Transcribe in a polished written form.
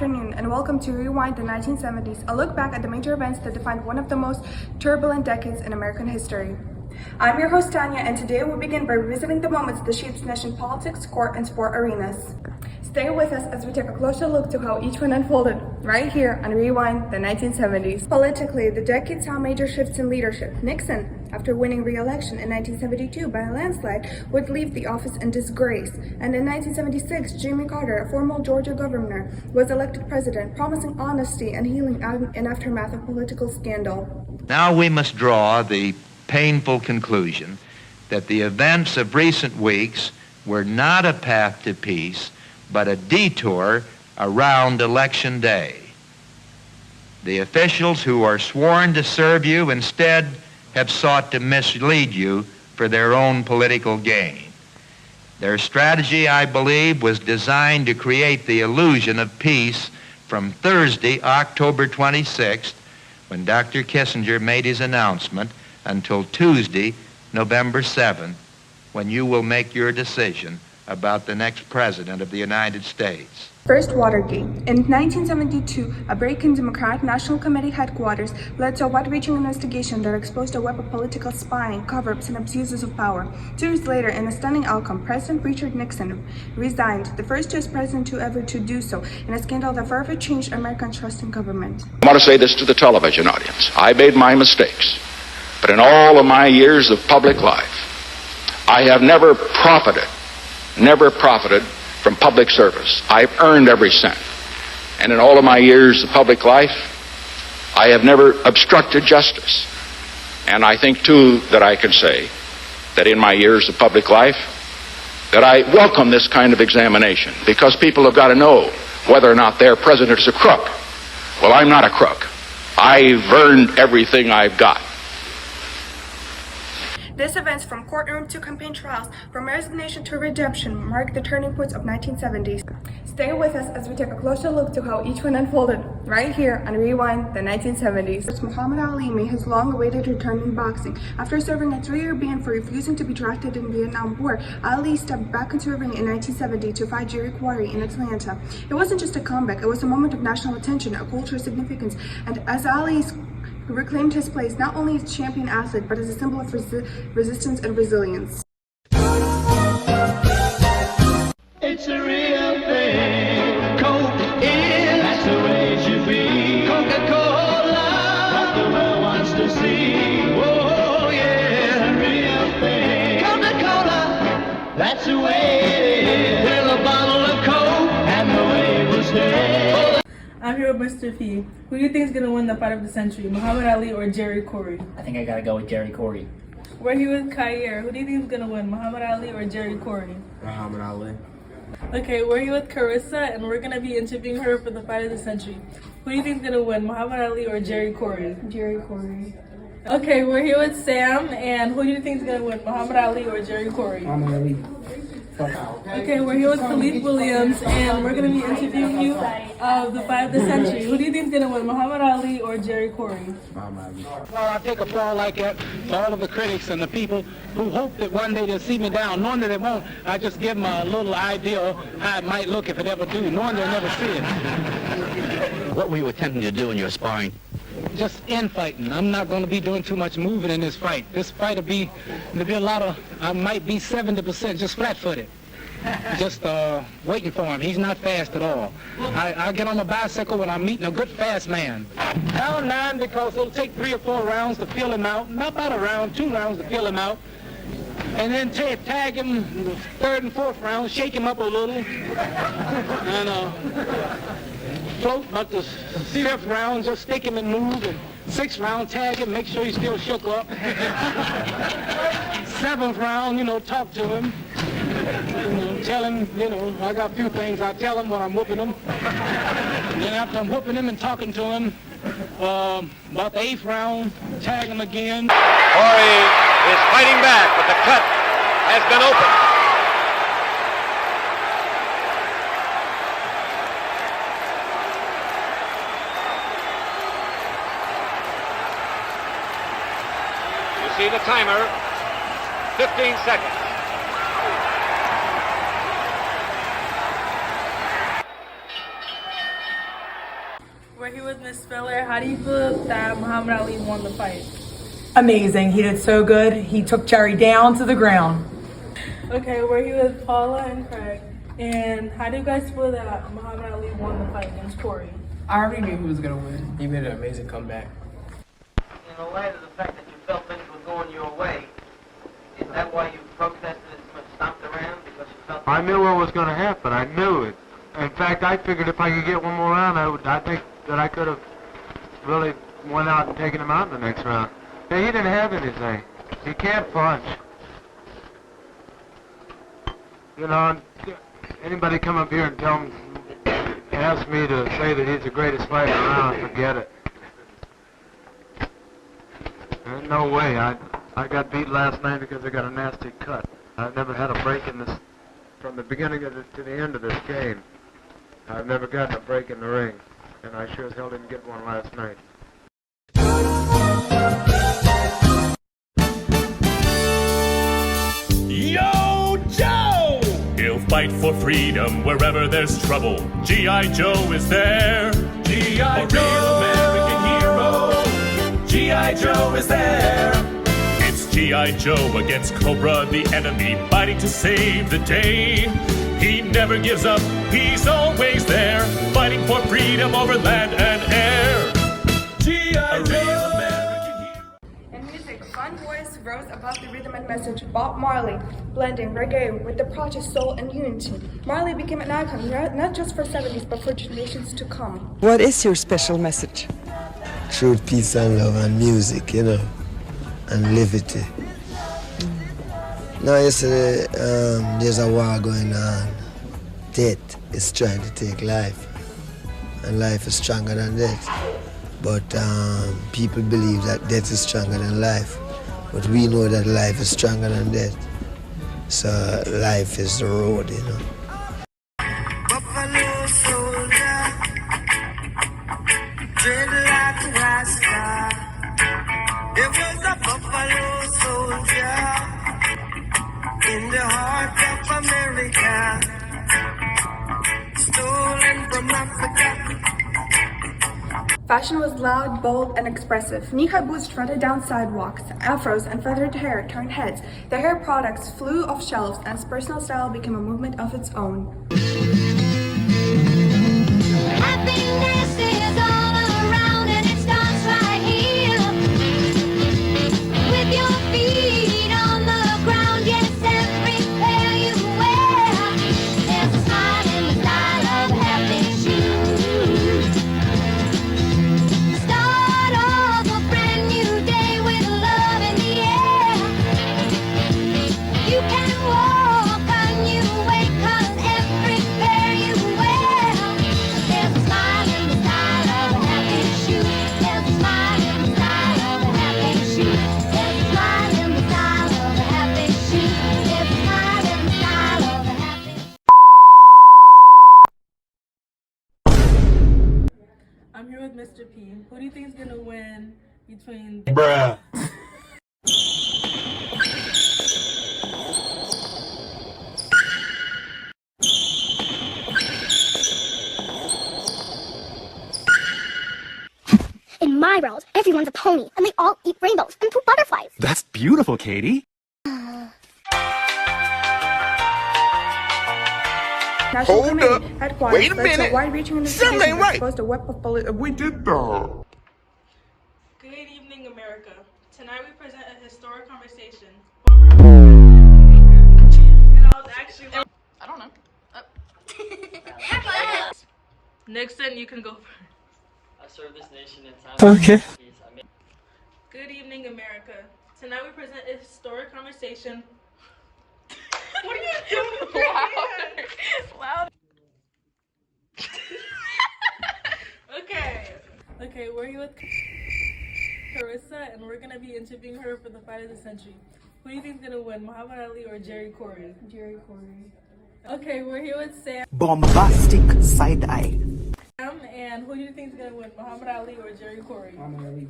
afternoon, and welcome to Rewind the 1970s, a look back at the major events that defined one of the most turbulent decades in American history. I'm your host, Tanya, and today we'll begin by revisiting the moments that shaped national politics, court, and sport arenas. Stay with us as we take a closer look to how each one unfolded, right here on Rewind the 1970s. Politically, the decade saw major shifts in leadership. Nixon, after winning re-election in 1972 by a landslide, would leave the office in disgrace. And in 1976, Jimmy Carter, a former Georgia governor, was elected president, promising honesty and healing in aftermath of political scandal. Now we must draw the painful conclusion that the events of recent weeks were not a path to peace, but a detour around Election Day. The officials who are sworn to serve you instead have sought to mislead you for their own political gain. Their strategy, I believe, was designed to create the illusion of peace from Thursday, October 26th, when Dr. Kissinger made his announcement, until Tuesday, November 7th, when you will make your decision about the next president of the United States. First, Watergate. In 1972, a break in Democratic National Committee headquarters led to a wide-reaching investigation that exposed a web of political spying, cover-ups, and abuses of power. 2 years later, in a stunning outcome, President Richard Nixon resigned, the first U.S. president to ever to do so, in a scandal that forever changed American trust in government. I want to say this to the television audience. I made my mistakes, but in all of my years of public life, I have never profited from public service. I've earned every cent. And in all of my years of public life, I have never obstructed justice. And I think, too, that I can say that in my years of public life, that I welcome this kind of examination, because people have got to know whether or not their president is a crook. Well, I'm not a crook. I've earned everything I've got. These events, from courtroom to campaign trials, from resignation to redemption, mark the turning points of 1970s. Stay with us as we take a closer look to how each one unfolded, right here on Rewind the 1970s. Muhammad Ali made his long-awaited return in boxing. After serving a 3-year ban for refusing to be drafted in the Vietnam War, Ali stepped back into the ring in 1970 to fight Jerry Quarry in Atlanta. It wasn't just a comeback, it was a moment of national attention, a cultural significance, and as Ali's reclaimed his place not only as champion athlete, but as a symbol of resistance and resilience. It's a real thing. Coke is, that's the way it should be. Coca-Cola, what the world wants to see. Oh yeah, it's a real thing. Coca-Cola, that's the way it is. Fill a bottle of Coke, and the way it will stay. I'm here with Mr. P. Who do you think is going to win the fight of the century, Muhammad Ali or Jerry Quarry? I think I gotta go with Jerry Quarry. We're here with Kyer. Who do you think is going to win, Muhammad Ali or Jerry Quarry? Muhammad Ali. Okay, we're here with Carissa, and we're going to be interviewing her for the fight of the century. Who do you think is going to win, Muhammad Ali or Jerry Quarry? Jerry Quarry. Okay, we're here with Sam, and who do you think is going to win, Muhammad Ali or Jerry Quarry? Muhammad Ali. Okay, we're here with Khalid Williams, and we're going to be interviewing you of the fight of the century. Who do you think is going to win, Muhammad Ali or Jerry Quarry? Muhammad Ali. Well, I take a fall like that to all of the critics and the people who hope that one day they'll see me down. Knowing that they won't, I just give them a little idea of how it might look if it ever do, knowing they'll never see it. What were you attempting to do in your sparring? Just infighting. I'm not going to be doing too much moving in this fight. This fight will be, there'll be a lot of, I might be 70% just flat-footed. Just waiting for him. He's not fast at all. I get on a bicycle when I'm meeting a good fast man. Round 9, because it'll take 3 or 4 rounds to feel him out. Not about a round, 2 rounds to feel him out. And then tag him in the 3rd and 4th round, shake him up a little. And float, but the 5th round, just stick him and move. And 6th round, tag him, make sure he's still shook up. 7th round, talk to him. Tell him, I got a few things I tell him when I'm whooping him. And then after I'm whooping him and talking to him, about the 8th round, tag him again. Quarry is fighting back, but the cut has been opened. You see the timer, 15 seconds. here with Miss Feller. How do you feel that Muhammad Ali won the fight? Amazing. He did so good. He took Jerry down to the ground. Okay, we're here with Paula and Craig. And how do you guys feel that Muhammad Ali won the fight against Corey? I already knew he was going to win. He made an amazing comeback. In light of the fact that you felt things were going your way, is that why you protested and stomped around? Because you felt... I knew what was going to happen. I knew it. In fact, I figured if I could get one more round, I think that I could have really went out and taken him out in the next round. He didn't have anything. He can't punch. You know, anybody come up here and ask me to say that he's the greatest fighter around, forget it. There's no way. I got beat last night because I got a nasty cut. I've never had a break in this, from the beginning of to the end of this game. I've never gotten a break in the ring, and I sure as hell didn't get one last night. Yo, Joe! He'll fight for freedom wherever there's trouble. G.I. Joe is there. G.I. Joe! A real American hero. G.I. Joe is there. It's G.I. Joe against Cobra, the enemy, fighting to save the day. He never gives up, he's always there, fighting for freedom over land and air. G.I. Joe! In music, fun voice rose above the rhythm and message. Bob Marley, blending reggae with the protest soul and unity. Marley became an icon not just for 70s but for generations to come. What is your special message? Truth, peace and love and music, you know, and liberty. Now yesterday, there's a war going on. Death is trying to take life, and life is stronger than death. But people believe that death is stronger than life. But we know that life is stronger than death. So life is the road, you know. Buffalo soldier, dreadlock rasta. There was a buffalo soldier in the heart of America, stolen from Africa. Fashion was loud, bold, and expressive. Knee-high boots trotted down sidewalks. Afros and feathered hair turned heads. The hair products flew off shelves, and personal style became a movement of its own. Happiness is all around, and it starts right here. With your feet on the ground, yes, everywhere you wear. There's a smile in the style of happy shoes. Start off a brand new day with love in the air. You can walk a new way, 'cause every pair you wear. There's a smile in the style of a happy shoe. There's a smile in the style of a happy shoe. There's a smile in the style of a happy shoe. There's a smile in the style of a happy I'm here with Mr. P. Who do you think is gonna win between... Bruh. In my world, everyone's a pony, and they all eat rainbows and poop butterflies. That's beautiful, Katie. National Hold Committee up. headquarters Wait a led to minute. wide-reaching Something investigation ain't that right. exposed a web of We did that. Good evening, America. Tonight we present a historic conversation. And I was actually... I don't know. Nixon, you can go first. I serve this nation in time. Okay. Good evening, America. Tonight we present a historic conversation. What are you doing? Loud. Okay, we're here with Carissa, and we're gonna be interviewing her for the fight of the century. Who do you think is gonna win, Muhammad Ali or Jerry Corey? Jerry Corey. Okay, we're here with Sam. Bombastic side eye. And who do you think is gonna win, Muhammad Ali or Jerry Corey? Muhammad Ali.